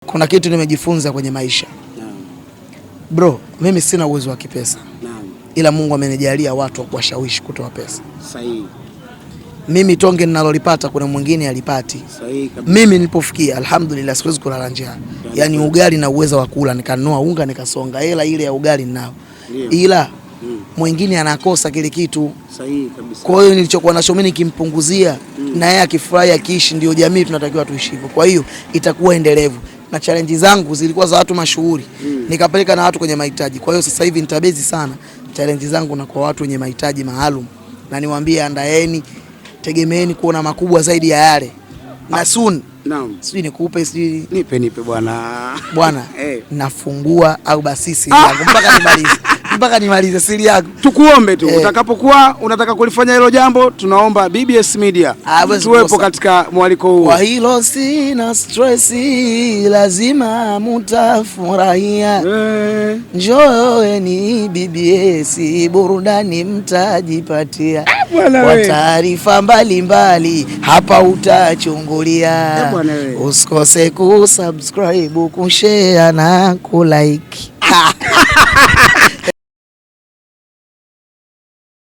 Kuna kitu nimejifunza kwenye maisha. Bro, mimi sina uwezo wa kipesa. Ila Mungu amenijalia watu wa kuwashawishi kutoa pesa. Sahihi. Mimi tonge ninalolipata kuna mwingine alipati. Sahihi kabisa. Mimi nilipofikia alhamdulillah siwezi kulala njaa. Yaani ugali na uwezo wa kula, nikanunua unga nikasonga. Hela ile ya ugali ninao. Ila mwingine anakosa kile kitu. Sahihi kabisa. Kwa hiyo nilichokuwa nacho mimi nikimpunguzia na yeye akifurahi akiishi, ndio jamii tunatakiwa tuishi hivyo. Kwa hiyo itakuwa endelevu. Na challenge zangu zilikuwa za watu mashuhuri. Nikapeleka na watu kwenye mahitaji. Kwa hiyo sasa hivi nitabezi sana challenge zangu na kwa watu wenye mahitaji maalum. Na niwaambie andaeni, tegemeeni kuona makubwa zaidi ya yale. Na soon. Naam. Sijui nikupe, sijui nipe bwana. Bwana, nafungua au basisi yangu mpaka nimalize siri yako. Tukuombe tu utakapokuwa unataka kulifanya hilo jambo, tunaomba BBS Media tuwepo katika mwaliko huu. Kwa hilo sina stress, lazima mutafurahia. Njooni BBS, burudani mtajipatia. Kwa taarifa mbalimbali hapa utachungulia. Usikose kusubscribe, kushare na kulike.